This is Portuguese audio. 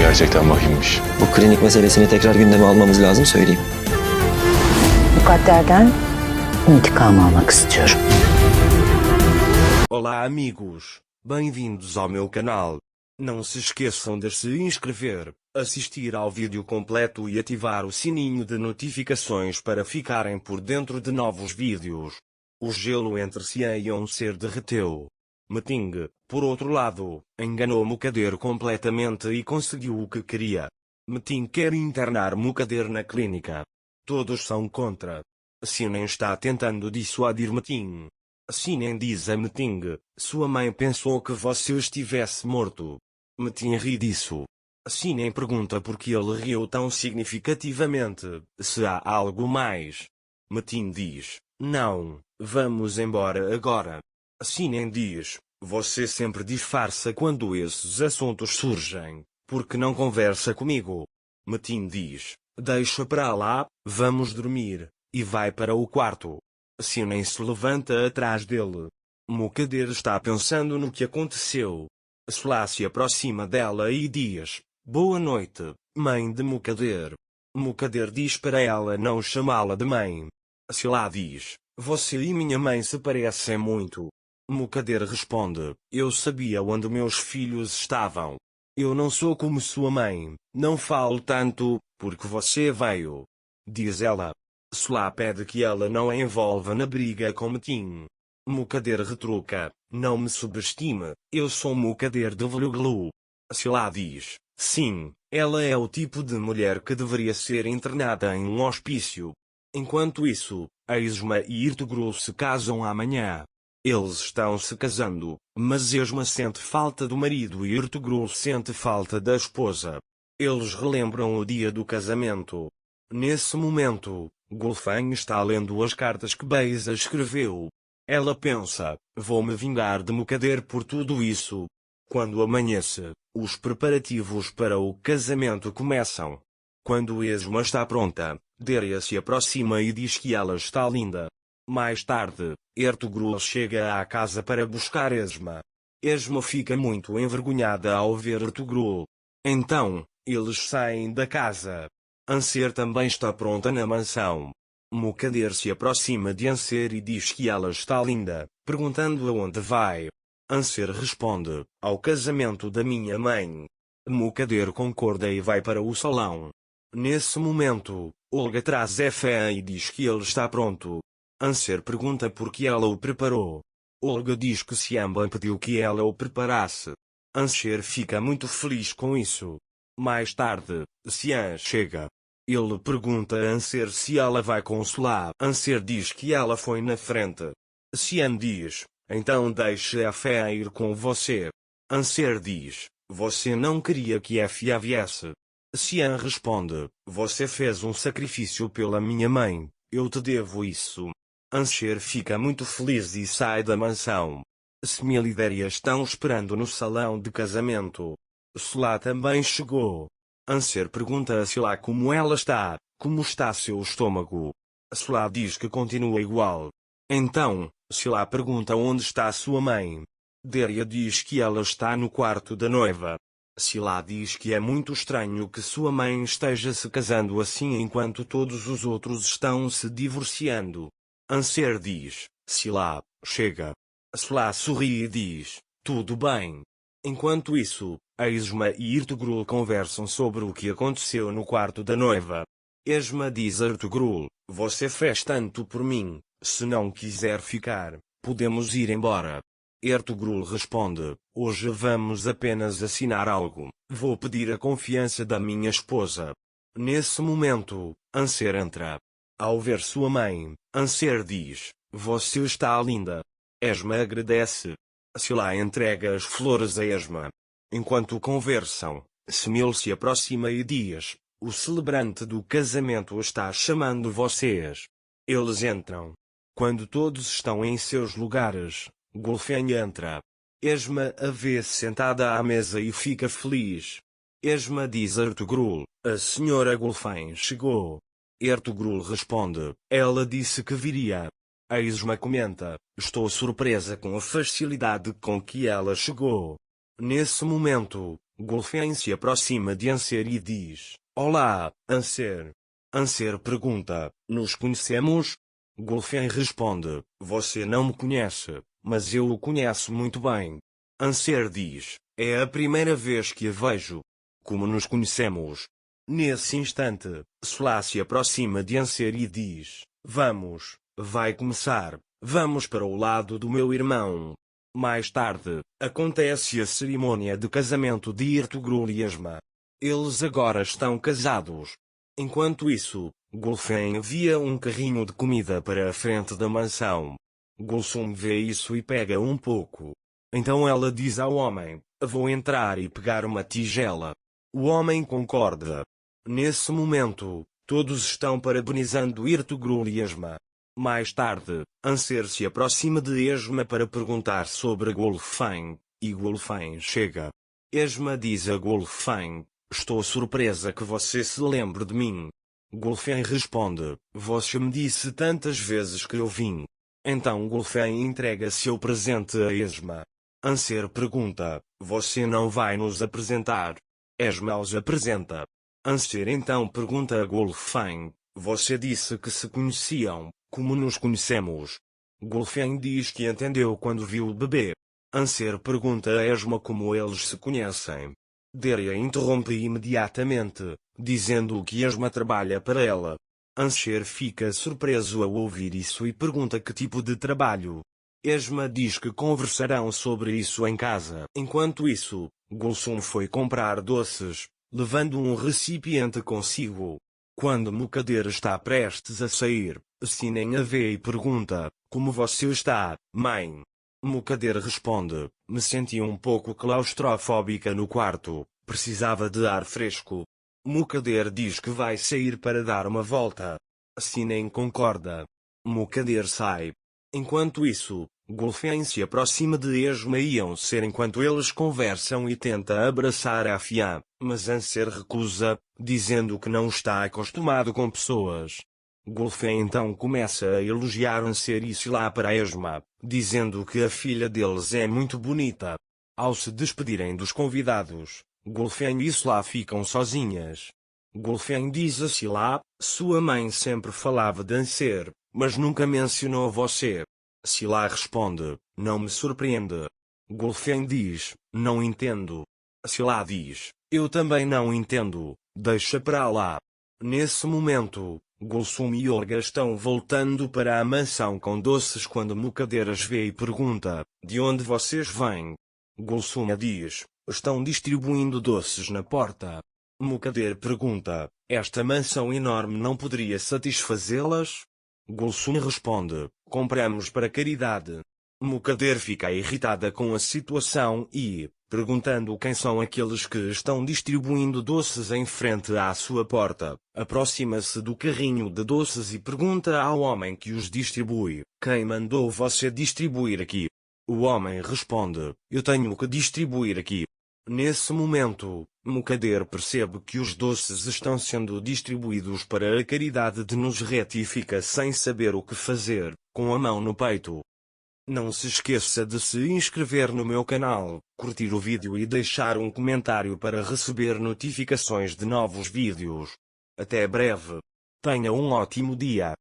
gerçekten vahimmiş. Bu klinik meselesini tekrar gündeme almamız lazım, söyleyeyim. Mukadder'den intikam almak istiyorum. Olá amigos, bem-vindos ao meu canal. Não se esqueçam de se inscrever, assistir ao vídeo completo e ativar o sininho de notificações para ficarem por dentro de novos vídeos. O gelo entre Xian e Onser derreteu. Meting, por outro lado, enganou Mukadder completamente e conseguiu o que queria. Meting quer internar Mukadder na clínica. Todos são contra. Xian está tentando dissuadir Meting. Xian diz a Meting, sua mãe pensou que você estivesse morto. Meting ri disso. Xian pergunta por que ele riu tão significativamente, se há algo mais. Meting diz, não, vamos embora agora. Xian diz, você sempre disfarça quando esses assuntos surgem, porque não conversa comigo. Meting diz, deixa para lá, vamos dormir, e vai para o quarto. Xian se levanta atrás dele. Mukadder está pensando no que aconteceu. Sula se aproxima dela e diz, boa noite, mãe de Mukadder. Mukadder diz para ela não chamá-la de mãe. Sula diz, você e minha mãe se parecem muito. Mukadder responde, eu sabia onde meus filhos estavam. Eu não sou como sua mãe, não falo tanto, porque você veio. Diz ela. Sula pede que ela não a envolva na briga com Meting. Mukadder retruca, não me subestime, eu sou Mukadder de Vluglu. Sula diz, sim, ela é o tipo de mulher que deveria ser internada em um hospício. Enquanto isso, Esma e Ertugrul se casam amanhã. Eles estão se casando, mas Esma sente falta do marido e Ertugrul sente falta da esposa. Eles relembram o dia do casamento. Nesse momento, Gulfan está lendo as cartas que Beyza escreveu. Ela pensa, vou me vingar de Mukadder por tudo isso. Quando amanhece, os preparativos para o casamento começam. Quando Esma está pronta, Deria se aproxima e diz que ela está linda. Mais tarde, Ertugrul chega à casa para buscar Esma. Esma fica muito envergonhada ao ver Ertugrul. Então, eles saem da casa. Anser também está pronta na mansão. Mukadder se aproxima de Anser e diz que ela está linda, perguntando aonde vai. Anser responde, ao casamento da minha mãe. Mukadder concorda e vai para o salão. Nesse momento, Olga traz Efé e diz que ele está pronto. Anser pergunta por que ela o preparou. Olga diz que Xianban pediu que ela o preparasse. Anser fica muito feliz com isso. Mais tarde, Xian chega. Ele pergunta a Anser se ela vai consolar. Anser diz que ela foi na frente. Xian diz, então deixe a Fé ir com você. Anser diz, você não queria que a Fé viesse. Xian responde, você fez um sacrifício pela minha mãe, eu te devo isso. Anser fica muito feliz e sai da mansão. Smil e Deria estão esperando no salão de casamento. Sula também chegou. Anser pergunta a Sula como ela está, como está seu estômago. Sula diz que continua igual. Então, Sula pergunta onde está sua mãe. Deria diz que ela está no quarto da noiva. Sula diz que é muito estranho que sua mãe esteja se casando assim enquanto todos os outros estão se divorciando. Anser diz, Sula, chega. Sula sorri e diz, tudo bem. Enquanto isso, Esma e Ertugrul conversam sobre o que aconteceu no quarto da noiva. Esma diz a Ertugrul, você fez tanto por mim, se não quiser ficar, podemos ir embora. Ertugrul responde, hoje vamos apenas assinar algo, vou pedir a confiança da minha esposa. Nesse momento, Anser entra. Ao ver sua mãe, Anser diz, você está linda. Esma agradece. Sula entrega as flores a Esma. Enquanto conversam, Smil se aproxima e diz, o celebrante do casamento está chamando vocês. Eles entram. Quando todos estão em seus lugares, Gulfan entra. Esma a vê sentada à mesa e fica feliz. Esma diz a Ertugrul, a senhora Gulfan chegou. Ertugrul responde, ela disse que viria. Esma comenta, estou surpresa com a facilidade com que ela chegou. Nesse momento, Golfem se aproxima de Anser e diz: Olá, Anser. Anser pergunta: Nos conhecemos? Golfem responde: Você não me conhece, mas eu o conheço muito bem. Anser diz: É a primeira vez que a vejo. Como nos conhecemos? Nesse instante, Solá se aproxima de Anser e diz: Vamos, vai começar, vamos para o lado do meu irmão. Mais tarde, acontece a cerimônia de casamento de Ertugrul e Esma. Eles agora estão casados. Enquanto isso, Golfem envia um carrinho de comida para a frente da mansão. Gulsum vê isso e pega um pouco. Então ela diz ao homem: Vou entrar e pegar uma tigela. O homem concorda. Nesse momento, todos estão parabenizando Ertugrul e Esma. Mais tarde, Anser se aproxima de Esma para perguntar sobre Golfem, e Golfem chega. Esma diz a Golfem: Estou surpresa que você se lembre de mim. Golfem responde: Você me disse tantas vezes que eu vim. Então Golfem entrega seu presente a Esma. Anser pergunta: Você não vai nos apresentar? Esma os apresenta. Anser então pergunta a Golfem: Você disse que se conheciam, como nos conhecemos? Golfem diz que entendeu quando viu o bebê. Anser pergunta a Esma como eles se conhecem. Deria interrompe imediatamente, dizendo que Esma trabalha para ela. Anser fica surpreso ao ouvir isso e pergunta que tipo de trabalho. Esma diz que conversarão sobre isso em casa. Enquanto isso, Gulsum foi comprar doces, levando um recipiente consigo. Quando Mukader está prestes a sair, Sinem a vê e pergunta: Como você está, mãe? Mukader responde: Me senti um pouco claustrofóbica no quarto, precisava de ar fresco. Mukader diz que vai sair para dar uma volta. Sinem concorda. Mukader sai. Enquanto isso, Golfem se aproxima de Esma e Anser enquanto eles conversam e tenta abraçar a Fian, mas Anser recusa, dizendo que não está acostumado com pessoas. Golfem então começa a elogiar Anser e Sila para Esma, dizendo que a filha deles é muito bonita. Ao se despedirem dos convidados, Golfem e Sila ficam sozinhas. Golfem diz a Sila: Sua mãe sempre falava de Anser, mas nunca mencionou você. Sila responde: Não me surpreende. Golfem diz: Não entendo. Sila diz: Eu também não entendo, deixa para lá. Nesse momento, Gulsum e Olga estão voltando para a mansão com doces quando Mukader as vê e pergunta: De onde vocês vêm? Gulsum diz: Estão distribuindo doces na porta. Mukader pergunta: Esta mansão enorme não poderia satisfazê-las? Gulsum responde: Compramos para caridade. Mukader fica irritada com a situação e, perguntando quem são aqueles que estão distribuindo doces em frente à sua porta, aproxima-se do carrinho de doces e pergunta ao homem que os distribui: Quem mandou você distribuir aqui? O homem responde: Eu tenho que distribuir aqui. Nesse momento, Mukader percebe que os doces estão sendo distribuídos para a caridade de Nusret e fica sem saber o que fazer, com a mão no peito. Não se esqueça de se inscrever no meu canal, curtir o vídeo e deixar um comentário para receber notificações de novos vídeos. Até breve. Tenha um ótimo dia.